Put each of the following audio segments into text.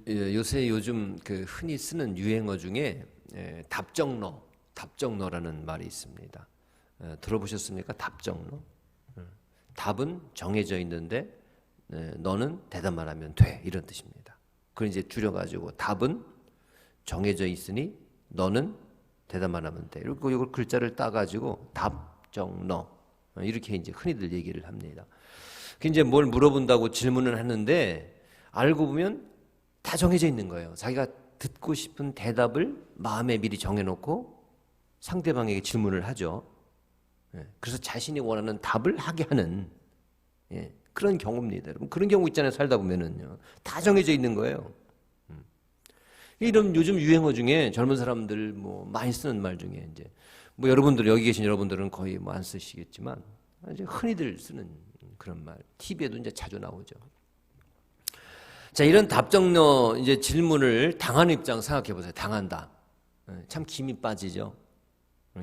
요새 요즘 그 흔히 쓰는 유행어 중에 답정너라는 말이 있습니다. 들어보셨습니까? 답정너. 답은 정해져 있는데 너는 대답만 하면 돼, 이런 뜻입니다. 그걸 이제 줄여가지고 답은 정해져 있으니 너는 대답만 하면 돼. 그리고 이걸 글자를 따가지고 답정너, 이렇게 이제 흔히들 얘기를 합니다. 그 이제 뭘 물어본다고 질문을 하는데 알고 보면 다 정해져 있는 거예요. 자기가 듣고 싶은 대답을 마음에 미리 정해놓고 상대방에게 질문을 하죠. 그래서 자신이 원하는 답을 하게 하는 그런 경우입니다. 여러분, 그런 경우 있잖아요. 살다 보면은요, 다 정해져 있는 거예요. 이런 요즘 유행어 중에 젊은 사람들 뭐 많이 쓰는 말 중에 이제 뭐 여러분들 여기 계신 여러분들은 거의 뭐 안 쓰시겠지만 이제 흔히들 쓰는 그런 말, TV에도 이제 자주 나오죠. 자, 이런 답정너 이제 질문을 당하는 입장 생각해 보세요. 당한다. 참 김이 빠지죠.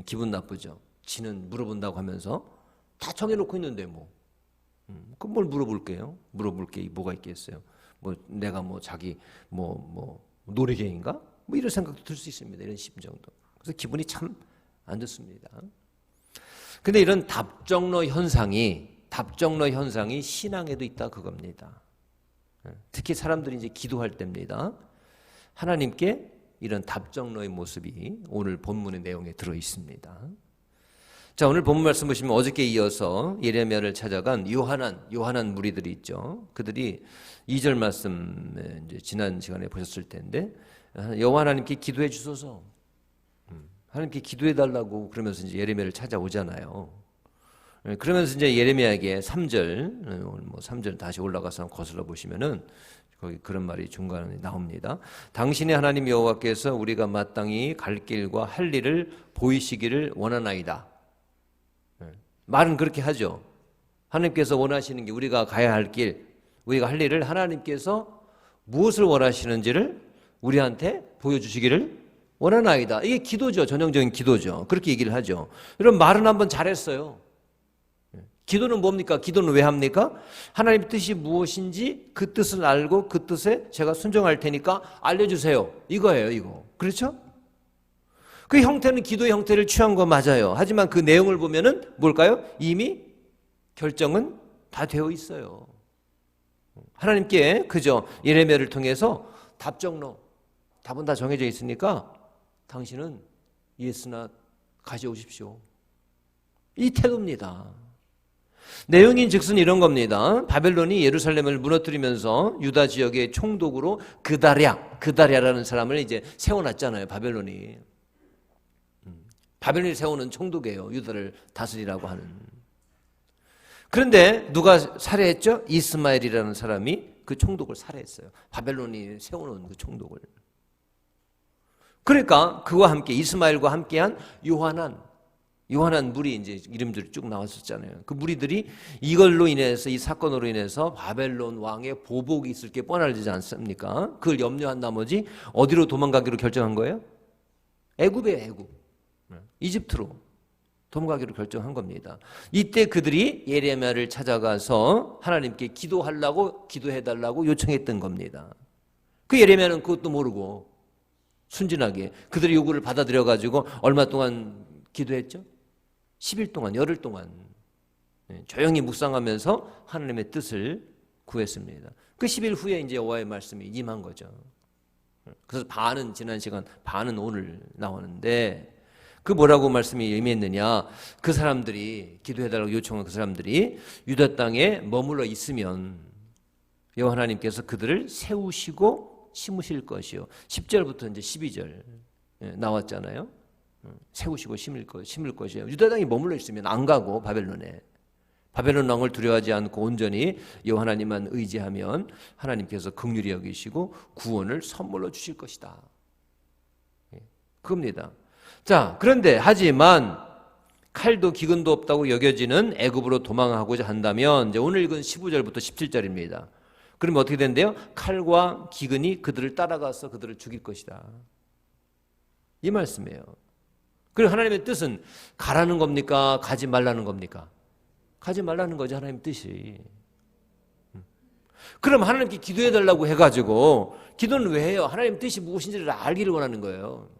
기분 나쁘죠. 지는 물어본다고 하면서 다 정해놓고 있는데 뭐. 그럼 뭘 물어볼게요? 물어볼 게 뭐가 있겠어요? 뭐 내가 뭐 자기 뭐 노래개인가? 뭐 이런 생각도 들 수 있습니다. 이런 심정도. 그래서 기분이 참 안 좋습니다. 근데 이런 답정너 현상이 신앙에도 있다 그겁니다. 특히 사람들이 이제 기도할 때입니다. 하나님께 이런 답정너의 모습이 오늘 본문의 내용에 들어 있습니다. 자, 오늘 본문 말씀 보시면 어저께 이어서 예레미야를 찾아간 요한한 무리들이 있죠. 그들이 2절 말씀 이제 지난 시간에 보셨을 텐데 여호와 하나님께 기도해 주소서. 하나님께 기도해 달라고 그러면서 이제 예레미야를 찾아오잖아요. 그러면서 이제 예레미야에게 3절, 오늘 뭐 3절 다시 올라가서 거슬러 보시면은 거기 그런 말이 중간에 나옵니다. 당신의 하나님 여호와께서 우리가 마땅히 갈 길과 할 일을 보이시기를 원하나이다. 말은 그렇게 하죠. 하나님께서 원하시는 게 우리가 가야 할 길, 우리가 할 일을 하나님께서 무엇을 원하시는지를 우리한테 보여주시기를 원하나이다. 이게 기도죠. 전형적인 기도죠. 그렇게 얘기를 하죠. 이런 말은 한번 잘했어요. 기도는 뭡니까? 기도는 왜 합니까? 하나님의 뜻이 무엇인지 그 뜻을 알고 그 뜻에 제가 순종할 테니까 알려주세요. 이거예요, 이거. 그렇죠? 그 형태는 기도의 형태를 취한 거 맞아요. 하지만 그 내용을 보면은 뭘까요? 이미 결정은 다 되어 있어요. 하나님께 그저 예레미야를 통해서 답정너, 답은 다 정해져 있으니까 당신은 예스나 가져오십시오. 이 태도입니다. 내용인 즉슨 이런 겁니다. 바벨론이 예루살렘을 무너뜨리면서 유다 지역의 총독으로 그다랴라는 사람을 이제 세워놨잖아요. 바벨론이 세우는 총독이에요. 유다를 다스리라고 하는. 그런데 누가 살해했죠? 이스마엘이라는 사람이 그 총독을 살해했어요. 바벨론이 세우는 그 총독을. 그러니까 그와 함께 이스마엘과 함께한 요한한 무리 이제 이름들이 쭉 나왔었잖아요. 그 무리들이 이걸로 인해서 이 사건으로 인해서 바벨론 왕의 보복이 있을 게 뻔하지 않습니까? 그걸 염려한 나머지 어디로 도망가기로 결정한 거예요? 애굽이에요, 애굽. 이집트로 도망가기로 결정한 겁니다. 이때 그들이 예레미야를 찾아가서 하나님께 기도해달라고 요청했던 겁니다. 그 예레미야는 그것도 모르고 순진하게 그들의 요구를 받아들여가지고 얼마 동안 기도했죠? 10일 동안, 열흘 동안 조용히 묵상하면서 하나님의 뜻을 구했습니다. 그 10일 후에 이제 여호와의 말씀이 임한 거죠. 그래서 반은 지난 시간, 반은 오늘 나오는데 그 뭐라고 말씀이 임했느냐? 그 사람들이 기도해달라고 요청한 그 사람들이 유다 땅에 머물러 있으면 여호와 하나님께서 그들을 세우시고 심으실 것이요. 10절부터 이제 12절 나왔잖아요. 세우시고 심을 것이에요. 유다 땅에 머물러 있으면 안 가고 바벨론 왕을 두려워하지 않고 온전히 여호와 하나님만 의지하면 하나님께서 긍휼히 여기시고 구원을 선물로 주실 것이다. 그겁니다. 자, 그런데 하지만 칼도 기근도 없다고 여겨지는 애굽으로 도망하고자 한다면 이제 오늘 읽은 15절부터 17절입니다. 그러면 어떻게 된대요? 칼과 기근이 그들을 따라가서 그들을 죽일 것이다. 이 말씀이에요. 그리고 하나님의 뜻은 가라는 겁니까? 가지 말라는 겁니까? 가지 말라는 거죠, 하나님의 뜻이. 그럼 하나님께 기도해달라고 해가지고 기도는 왜 해요? 하나님 뜻이 무엇인지를 알기를 원하는 거예요.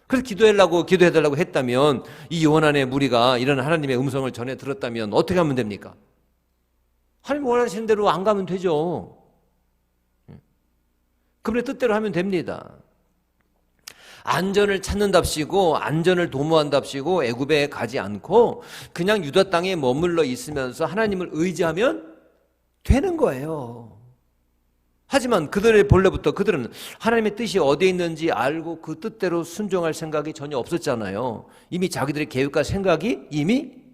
그래서 기도해달라고 했다면 이 요한의 무리가 이런 하나님의 음성을 전해 들었다면 어떻게 하면 됩니까? 하나님 원하시는 대로 안 가면 되죠. 그분의 뜻대로 하면 됩니다. 안전을 찾는답시고 안전을 도모한답시고 애굽에 가지 않고 그냥 유다 땅에 머물러 있으면서 하나님을 의지하면 되는 거예요. 하지만 그들의 본래부터 그들은 하나님의 뜻이 어디에 있는지 알고 그 뜻대로 순종할 생각이 전혀 없었잖아요. 이미 자기들의 계획과 생각이 이미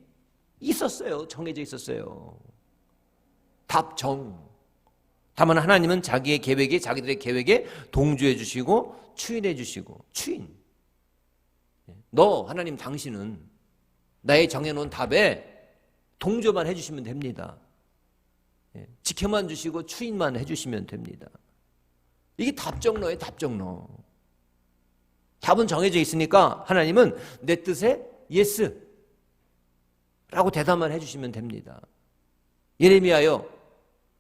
있었어요. 정해져 있었어요. 답정. 다만 하나님은 자기들의 계획에 동조해 주시고 추인해 주시고 너 하나님 당신은 나의 정해놓은 답에 동조만 해주시면 됩니다. 지켜만 주시고 추인만 해주시면 됩니다. 이게 답정너예요. 답정너. 답은 정해져 있으니까 하나님은 내 뜻에 예스 라고 대답만 해주시면 됩니다. 예레미야요,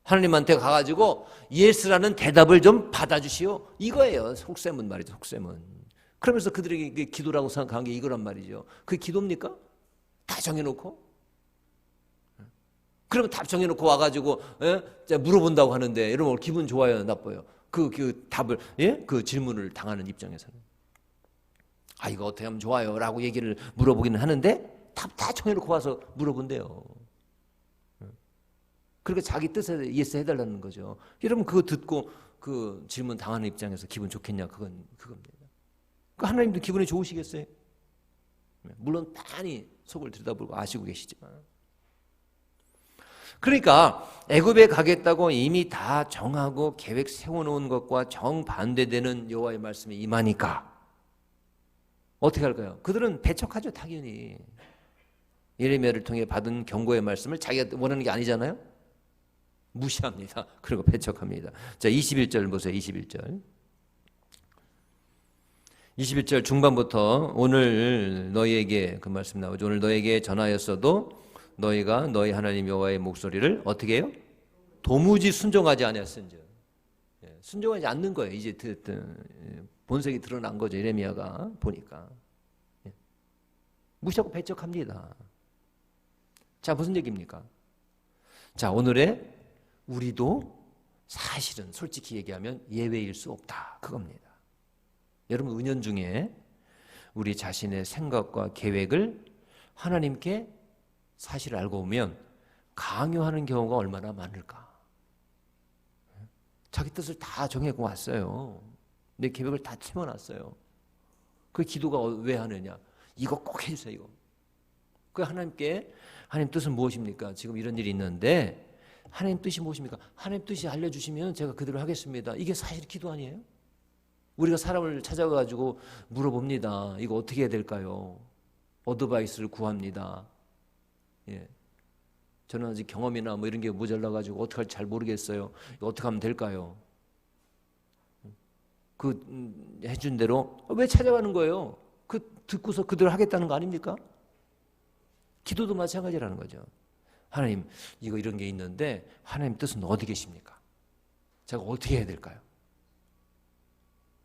하나님한테 가가지고 예스라는 대답을 좀 받아주시오, 이거예요. 속셈은 말이죠. 속셈은. 그러면서 그들에게 기도라고 생각한 게 이거란 말이죠. 그게 기도입니까? 다 정해놓고? 그러면 답 정해놓고 와가지고 물어본다고 하는데 여러분 기분 좋아요, 나빠요? 그 답을, 그 질문을 당하는 입장에서는 이거 어떻게 하면 좋아요? 라고 얘기를 물어보기는 하는데 답 다 정해놓고 와서 물어본대요. 그러니까 자기 뜻에 예스 해달라는 거죠. 여러분 그거 듣고 그 질문 당하는 입장에서 기분 좋겠냐? 그겁니다. 하나님도 기분이 좋으시겠어요? 물론 많이 속을 들여다보고 아시고 계시지만. 그러니까 애굽에 가겠다고 이미 다 정하고 계획 세워놓은 것과 정반대되는 여호와의 말씀이 임하니까 어떻게 할까요? 그들은 배척하죠. 당연히. 예레미야를 통해 받은 경고의 말씀을 자기가 원하는 게 아니잖아요. 무시합니다. 그리고 배척합니다. 자, 21절 보세요. 21절 중반부터 오늘 너희에게 그 말씀 나오죠. 오늘 너희에게 전하였어도 너희가 너희 하나님 여호와의 목소리를 어떻게 해요? 도무지 순종하지 아니하였은즉. 순종하지 않는 거예요. 이제 본색이 드러난 거죠. 예레미야가 보니까. 무시하고 배척합니다. 자, 무슨 얘기입니까? 자, 오늘의 우리도 사실은 솔직히 얘기하면 예외일 수 없다, 그겁니다. 여러분 은연중에 우리 자신의 생각과 계획을 하나님께 사실을 알고 보면 강요하는 경우가 얼마나 많을까. 자기 뜻을 다 정해고 왔어요. 내 계획을 다 채워놨어요. 그 기도가 왜 하느냐? 이거 꼭 해주세요. 이거. 그 하나님께 하나님 뜻은 무엇입니까? 지금 이런 일이 있는데 하나님 뜻이 무엇입니까? 하나님 뜻이 알려주시면 제가 그대로 하겠습니다. 이게 사실 기도 아니에요? 우리가 사람을 찾아가지고 물어봅니다. 이거 어떻게 해야 될까요? 어드바이스를 구합니다. 저는 아직 경험이나 뭐 이런 게 모자라가지고 어떻게 할지 잘 모르겠어요. 이거 어떻게 하면 될까요? 해준 대로 왜 찾아가는 거예요? 듣고서 그대로 하겠다는 거 아닙니까? 기도도 마찬가지라는 거죠. 하나님, 이런 게 있는데 하나님 뜻은 어디 계십니까? 제가 어떻게 해야 될까요?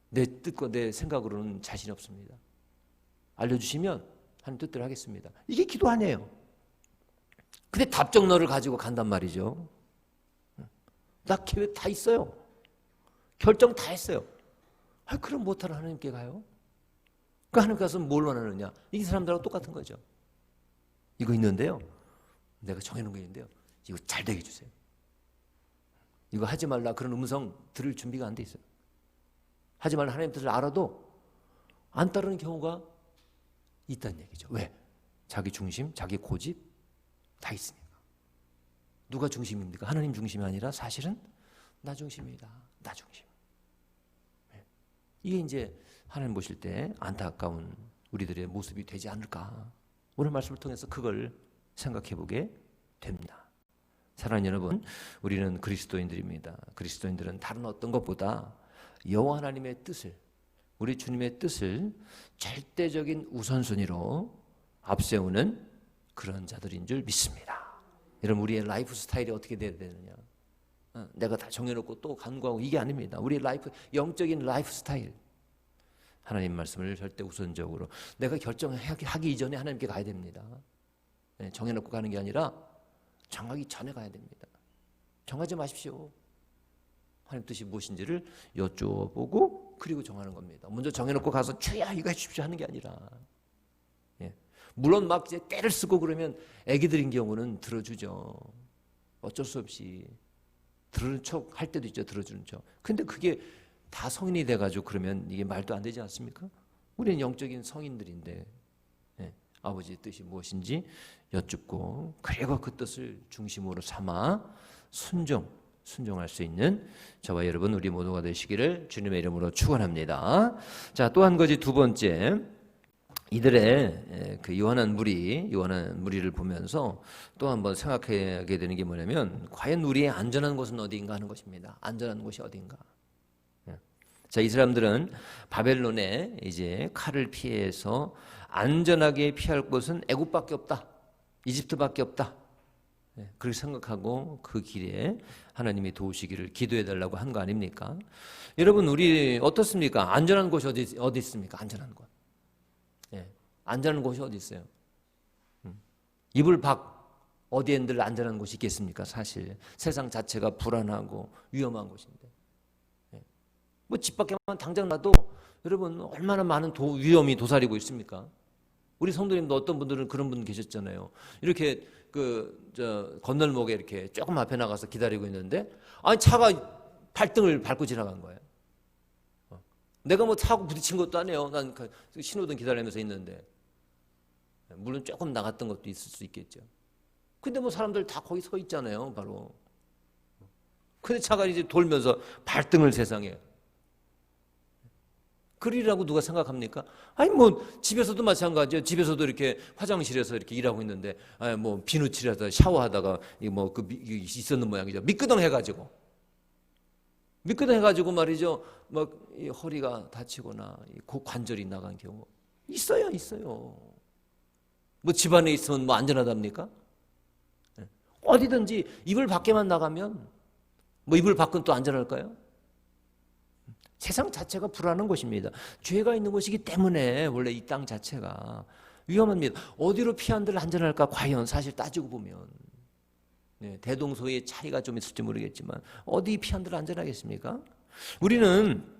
내 뜻과 내 생각으로는 자신 없습니다. 알려주시면 하나님 뜻대로 하겠습니다. 이게 기도 아니에요. 근데 답정너를 가지고 간단 말이죠. 나 계획 다 있어요. 결정 다 했어요. 그럼 못하는 하나님께 가요? 그 하나님 가서 뭘 원하느냐? 이 사람들하고 똑같은 거죠. 이거 있는데요. 내가 정해놓은 게 있는데요. 이거 잘 되게 해주세요. 이거 하지 말라 그런 음성 들을 준비가 안 돼 있어요. 하지 말라 하나님 뜻을 알아도 안 따르는 경우가 있다는 얘기죠. 왜? 자기 중심, 자기 고집 다 있으니까. 누가 중심입니까? 하나님 중심이 아니라 사실은 나 중심이다. 나 중심. 이게 이제 하나님 보실 때 안타까운 우리들의 모습이 되지 않을까. 오늘 말씀을 통해서 그걸 생각해 보게 됩니다. 사랑하는 여러분, 우리는 그리스도인들입니다. 그리스도인들은 다른 어떤 것보다 여호와 하나님의 뜻을, 우리 주님의 뜻을 절대적인 우선순위로 앞세우는 그런 자들인 줄 믿습니다. 여러분, 우리의 라이프 스타일이 어떻게 돼야 되느냐? 내가 다 정해놓고 또 간구하고 이게 아닙니다. 우리의 라이프, 영적인 라이프 스타일. 하나님 말씀을 절대 우선적으로 내가 결정하기 이전에 하나님께 가야 됩니다. 정해놓고 가는 게 아니라 정하기 전에 가야 됩니다. 정하지 마십시오. 하나님 뜻이 무엇인지를 여쭤보고 그리고 정하는 겁니다. 먼저 정해놓고 가서 주야 이거 해주십시오 하는 게 아니라, 물론 막 이제 떼를 쓰고 그러면 애기들인 경우는 들어주죠. 어쩔 수 없이 들은 척 할 때도 있죠. 들어주는 척. 근데 그게 다 성인이 돼가지고 그러면 이게 말도 안 되지 않습니까? 우리는 영적인 성인들인데, 아버지의 뜻이 무엇인지 여쭙고 그리고 그 뜻을 중심으로 삼아 순종할 수 있는 저와 여러분 우리 모두가 되시기를 주님의 이름으로 축원합니다. 자, 또 한 가지, 두 번째, 이들의 그 요한한 무리를 보면서 또 한번 생각하게 되는 게 뭐냐면, 과연 우리의 안전한 곳은 어디인가 하는 것입니다. 안전한 곳이 어디인가? 자, 이 사람들은 바벨론에 이제 칼을 피해서 안전하게 피할 곳은 애굽밖에 없다, 이집트밖에 없다, 그렇게 생각하고 그 길에 하나님이 도우시기를 기도해 달라고 한 거 아닙니까? 여러분, 우리 어떻습니까? 안전한 곳이 어디 있습니까? 안전한 곳. 안전한 곳이 어디 있어요? 이불 밖 어디엔들 안전한 곳이 있겠습니까? 사실 세상 자체가 불안하고 위험한 곳인데, 뭐 집 밖에만 당장 놔도 여러분 얼마나 많은 위험이 도사리고 있습니까? 우리 성도님도 어떤 분들은 그런 분 계셨잖아요. 이렇게 건널목에 이렇게 조금 앞에 나가서 기다리고 있는데, 아니 차가 발등을 밟고 지나간 거예요. 내가 뭐 차하고 부딪힌 것도 아니에요. 난 신호등 기다리면서 있는데, 물론 조금 나갔던 것도 있을 수 있겠죠. 근데 뭐 사람들 다 거기 서 있잖아요, 바로. 근데 차가 이제 돌면서 발등을 세상에. 그리라고 누가 생각합니까? 아니 뭐 집에서도 마찬가지예요. 집에서도 이렇게 화장실에서 이렇게 일하고 있는데, 뭐 비누칠하다 샤워하다가 있었는 모양이죠. 미끄덩 해가지고 말이죠. 막 이 허리가 다치거나 관절이 나간 경우 있어요. 뭐 집안에 있으면 뭐 안전하답니까? 어디든지 이불 밖에만 나가면 뭐 이불 밖은 또 안전할까요? 세상 자체가 불안한 곳입니다. 죄가 있는 곳이기 때문에 원래 이 땅 자체가 위험합니다. 어디로 피한들 안전할까? 과연 사실 따지고 보면 대동소이의 차이가 좀 있을지 모르겠지만 어디 피한들 안전하겠습니까? 우리는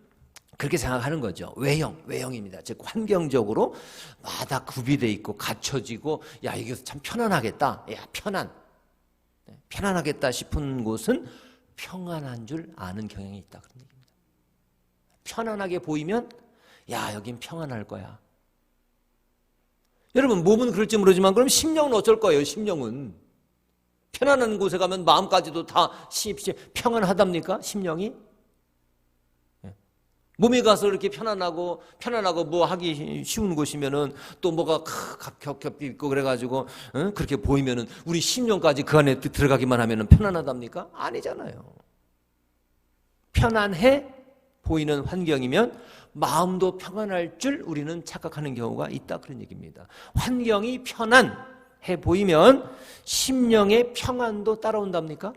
그렇게 생각하는 거죠. 외형입니다. 즉 환경적으로 다 구비되어 있고 갖춰지고, 야 이게 참 편안하겠다. 야 편안하겠다 싶은 곳은 평안한 줄 아는 경향이 있다, 그런 얘기입니다. 편안하게 보이면 야 여긴 평안할 거야. 여러분 몸은 그럴지 모르지만 그럼 심령은 어쩔 거예요? 심령은 편안한 곳에 가면 마음까지도 다 평안하답니까? 심령이? 몸에 가서 이렇게 편안하고 뭐 하기 쉬운 곳이면은 또 뭐가 겹겹 있고 그래가지고 그렇게 보이면은 우리 심령까지 그 안에 들어가기만 하면은 편안하답니까? 아니잖아요. 편안해 보이는 환경이면 마음도 평안할 줄 우리는 착각하는 경우가 있다, 그런 얘기입니다. 환경이 편안해 보이면 심령의 평안도 따라온답니까?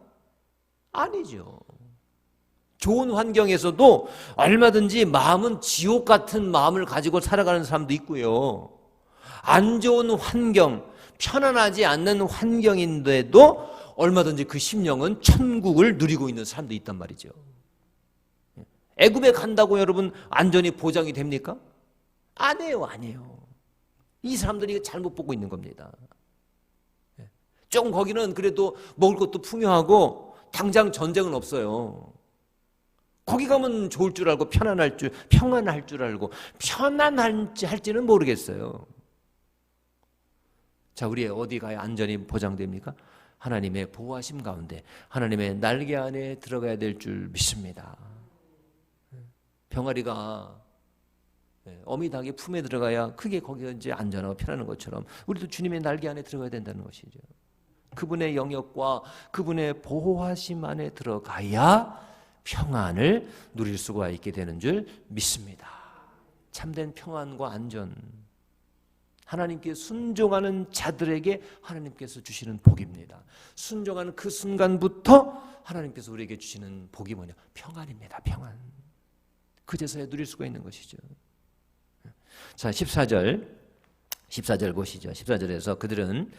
아니죠. 좋은 환경에서도 얼마든지 마음은 지옥 같은 마음을 가지고 살아가는 사람도 있고요. 안 좋은 환경, 편안하지 않는 환경인데도 얼마든지 그 심령은 천국을 누리고 있는 사람도 있단 말이죠. 애굽에 간다고 여러분 안전이 보장이 됩니까? 아니에요. 이 사람들이 잘못 보고 있는 겁니다. 조금 거기는 그래도 먹을 것도 풍요하고 당장 전쟁은 없어요. 거기 가면 좋을 줄 알고 평안할 줄 알고 할지는 모르겠어요. 자, 우리 어디 가야 안전이 보장됩니까? 하나님의 보호하심 가운데 하나님의 날개 안에 들어가야 될 줄 믿습니다. 병아리가 어미 닭의 품에 들어가야 크게 거기가 이제 안전하고 편안한 것처럼 우리도 주님의 날개 안에 들어가야 된다는 것이죠. 그분의 영역과 그분의 보호하심 안에 들어가야 평안을 누릴 수가 있게 되는 줄 믿습니다. 참된 평안과 안전, 하나님께 순종하는 자들에게 하나님께서 주시는 복입니다. 순종하는 그 순간부터 하나님께서 우리에게 주시는 복이 뭐냐? 평안입니다. 평안. 그제서야 누릴 수가 있는 것이죠. 자, 14절 보시죠. 14절에서 그들은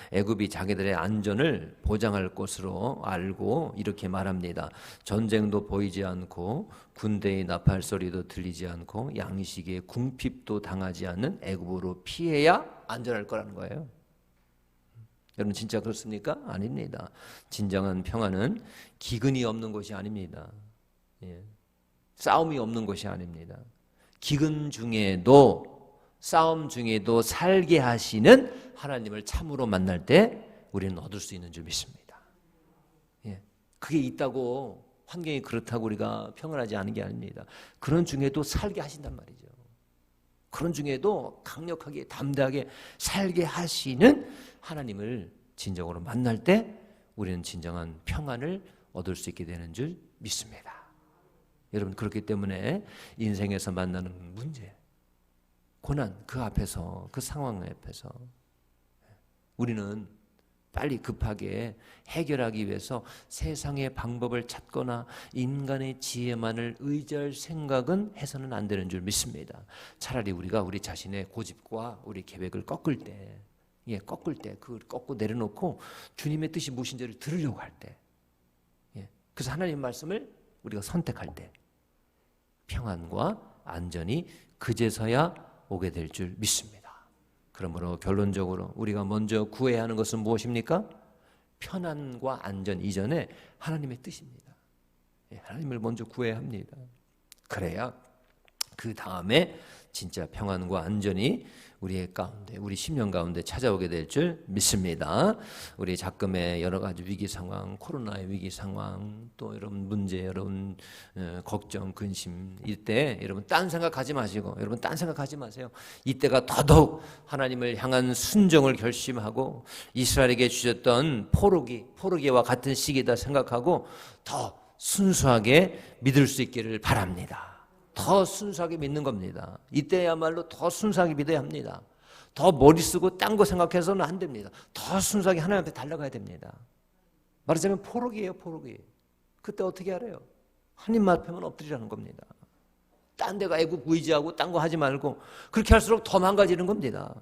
애굽이 자기들의 안전을 보장할 것으로 알고 이렇게 말합니다. 전쟁도 보이지 않고 군대의 나팔 소리도 들리지 않고 양식의 궁핍도 당하지 않는 애굽으로 피해야 안전할 거라는 거예요. 여러분 진짜 그렇습니까? 아닙니다. 진정한 평안은 기근이 없는 것이 아닙니다. 예. 싸움이 없는 것이 아닙니다. 기근 중에도 싸움 중에도 살게 하시는 하나님을 참으로 만날 때 우리는 얻을 수 있는 줄 믿습니다. 예. 그게 있다고 환경이 그렇다고 우리가 평안하지 않은 게 아닙니다. 그런 중에도 살게 하신단 말이죠. 그런 중에도 강력하게 담대하게 살게 하시는 하나님을 진정으로 만날 때 우리는 진정한 평안을 얻을 수 있게 되는 줄 믿습니다. 여러분 그렇기 때문에 인생에서 만나는 문제, 고난 그 앞에서 그 상황 앞에서 우리는 빨리 급하게 해결하기 위해서 세상의 방법을 찾거나 인간의 지혜만을 의지할 생각은 해서는 안 되는 줄 믿습니다. 차라리 우리가 우리 자신의 고집과 우리 계획을 꺾을 때, 그 꺾고 내려놓고 주님의 뜻이 무엇인지를 들으려고 할 때, 그래서 하나님 말씀을 우리가 선택할 때 평안과 안전이 그제서야 오게 될 줄 믿습니다. 그러므로 결론적으로 우리가 먼저 구해야 하는 것은 무엇입니까? 편안과 안전 이전에 하나님의 뜻입니다. 하나님을 먼저 구해야 합니다. 그래야 그 다음에 진짜 평안과 안전이 우리의 가운데, 우리 심령 가운데 찾아오게 될 줄 믿습니다. 우리 작금의 여러 가지 위기 상황, 코로나의 위기 상황, 또 여러분 문제, 여러분 걱정, 근심 이때 여러분 딴 생각하지 마시고, 여러분 딴 생각하지 마세요. 이때가 더더욱 하나님을 향한 순종을 결심하고 이스라엘에게 주셨던 포르기와 같은 시기다 생각하고 더 순수하게 믿을 수 있기를 바랍니다. 더 순수하게 믿는 겁니다. 이때야말로 더 순수하게 믿어야 합니다. 더 머리 쓰고 딴 거 생각해서는 안 됩니다. 더 순수하게 하나님 앞에 달려가야 됩니다. 말하자면 포르기예요, 포르기. 그때 어떻게 하래요? 하나님 앞에만 엎드리라는 겁니다. 딴 데가 애국 의지하고 딴 거 하지 말고 그렇게 할수록 더 망가지는 겁니다.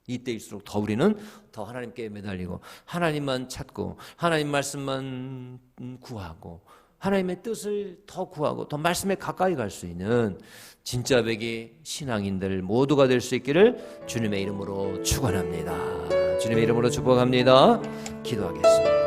이때일수록 더 우리는 더 하나님께 매달리고 하나님만 찾고 하나님 말씀만 구하고 하나님의 뜻을 더 구하고 더 말씀에 가까이 갈 수 있는 진짜 백의 신앙인들 모두가 될 수 있기를 주님의 이름으로 축원합니다. 주님의 이름으로 축복합니다. 기도하겠습니다.